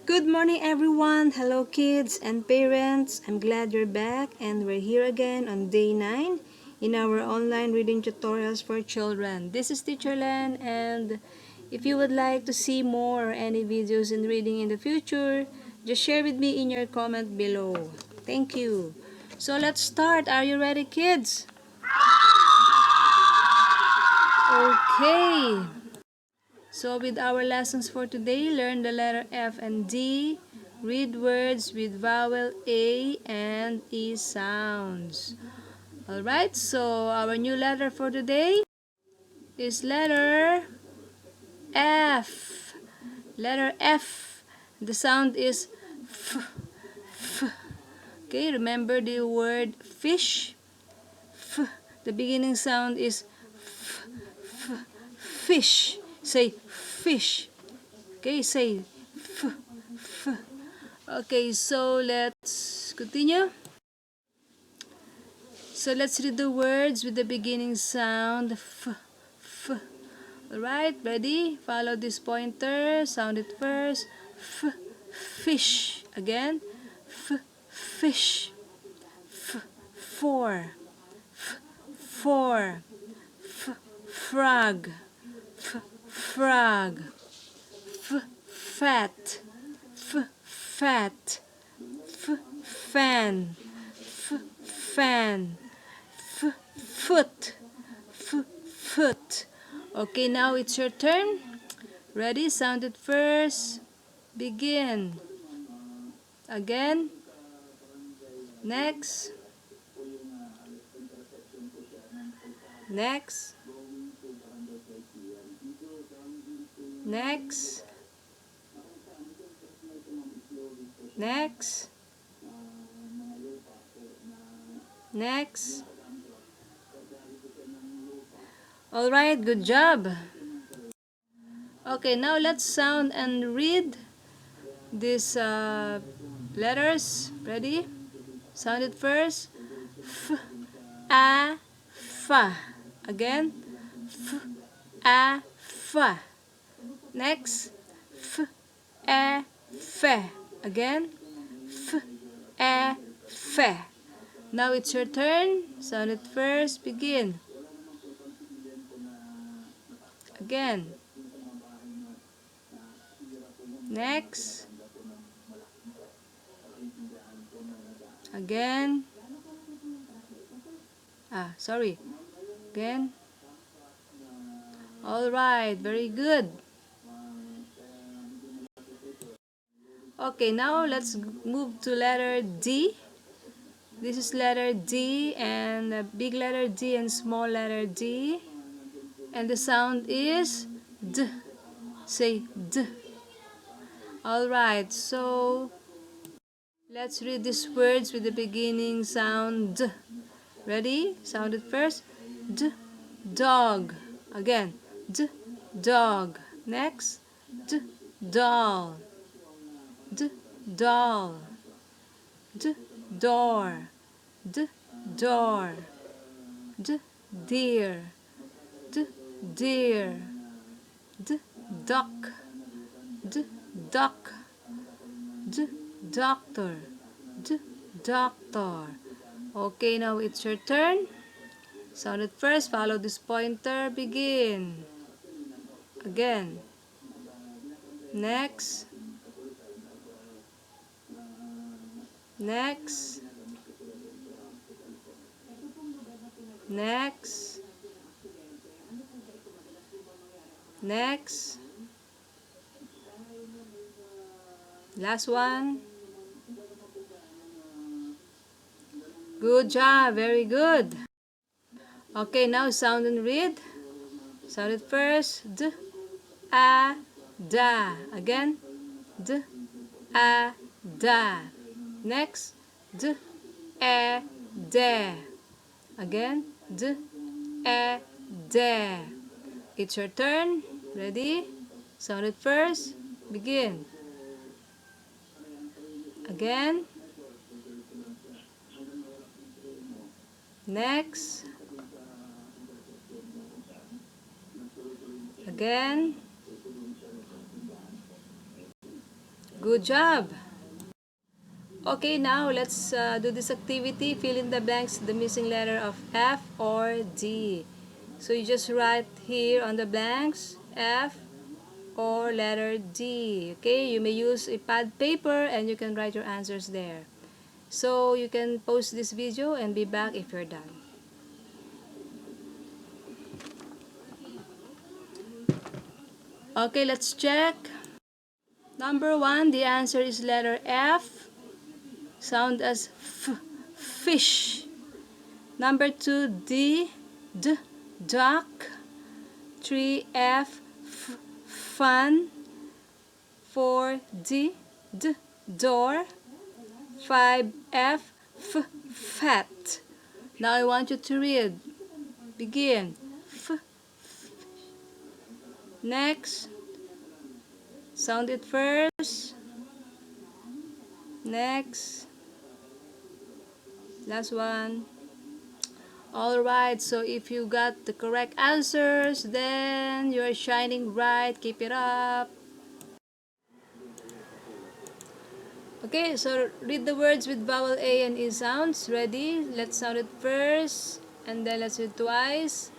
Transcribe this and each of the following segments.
Good morning everyone. Hello kids and parents. I'm glad you're back and we're here again on day 9 in our online reading tutorials for children. This is Teacher Len, and if you would like to see more or any videos in reading in the future, just share with me in your comment below. Thank you. So let's start. Are you ready kids? Okay. So with our lessons for today, learn the letter F and D, read words with vowel A and E sounds. Alright, so our new letter for today is letter F. Letter F. The sound is F. F. Okay, remember the word fish? F. The beginning sound is F. F. Fish. Say fish. Okay, say F. F. Okay, so let's continue. So let's read the words with the beginning sound F. F. Alright, ready? Follow this pointer. Sound it first. F. Fish. Again. F. Fish. F. Four. F. Four. F. Frog. F. Frog. F. Fat. F. Fat. F. Fan. F. Fan. F. Foot. F. Foot. Okay, now it's your turn. Ready? Sound it first. Begin. Again. Next. Next. Next. Next. Next. Alright, good job. Okay, now let's sound and read these letters. Ready? Sound it first. F, A, F. Again. F, A, F. Next. F, E, F. Again. F, E, F. Now it's your turn. Sound it first. Begin. Again. Next. Again. Sorry. Again. Alright, very good. Okay, now let's move to letter D. This is letter D, and a big letter D and small letter D. And the sound is D. Say D. Alright, so let's read these words with the beginning sound D. Ready? Sound it first. D. Dog. Again. D. Dog. Next. D. Doll. D. Doll. D. Door. D. Door. D. Deer. D. Deer. D. Duck. D. Duck. D. Doctor. D. Doctor. Okay, now it's your turn. Sound it first. Follow this pointer. Begin. Again. Next. Next. Next. Next. Last one. Good job. Very good. Okay, now sound and read. Sound it first. D. A. Da. Again. D. A. Da. Next. D. E. De. Again. D. E. De. It's your turn. Ready? Sound it first. Begin. Again. Next. Again. Good job! Okay, now let's do this activity. Fill in the blanks, the missing letter of F or D. So you just write here on the blanks, F or letter D. Okay, you may use a pad paper and you can write your answers there. So you can pause this video and be back if you're done. Okay, let's check. Number 1, the answer is letter F. Sound as F, fish. Number 2, D, duck. 3, F, fun. 4, D, door. 5, F, fat. Now I want you to read. Begin. Next. Sound it first. Next. Last one. Alright, so if you got the correct answers, then you're shining bright. Keep it up. Okay, so read the words with vowel A and E sounds. Ready? Let's sound it first, and then let's read twice.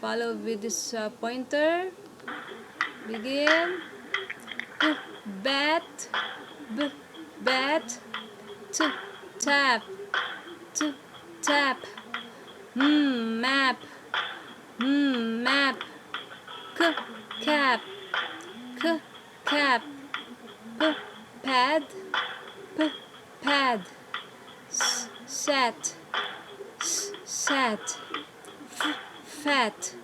Follow with this pointer. Begin. Bat. Bat. Tap. Tap. Map. Map. Cap. Cap. Pad. Pad. Set. Set. Fat.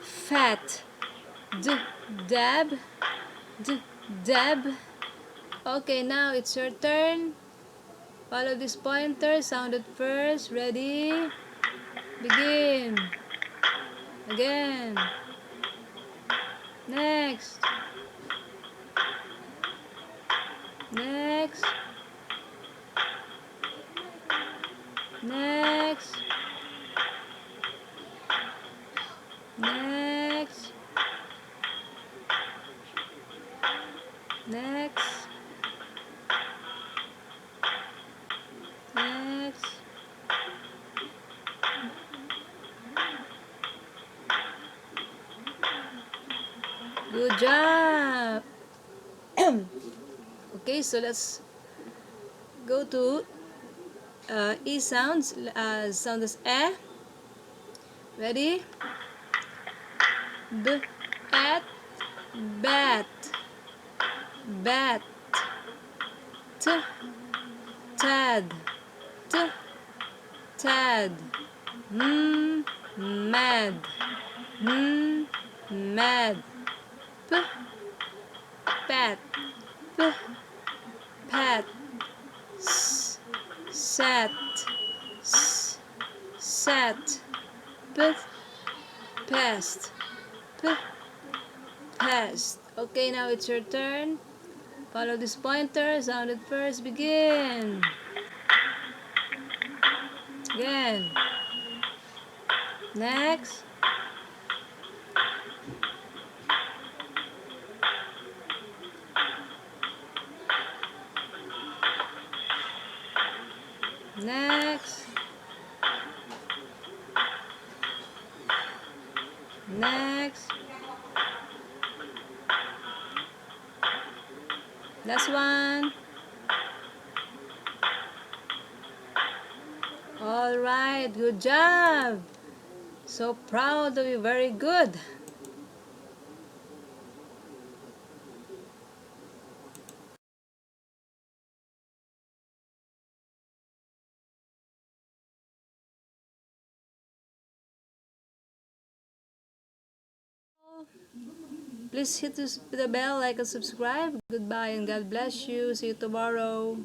Fat. Dab. Dab. Okay, now it's your turn. Follow this pointer. Sound it first. Ready? Begin. Again. Next. Next. Next. Next. Next. Next. Good job. Okay, so let's go to E sounds. Sound as E. Ready? At, bat. Bat. Tad. Tad. Mad. Mad. Pat. Pat. Sat. Sat. Past. Past. Okay, now it's your turn. Follow this pointer. Sound it first. Begin. Again. Next. Next. Next. Last one. All right, good job. So proud of you, very good. Please hit the bell, like and subscribe. Goodbye and God bless you. See you tomorrow.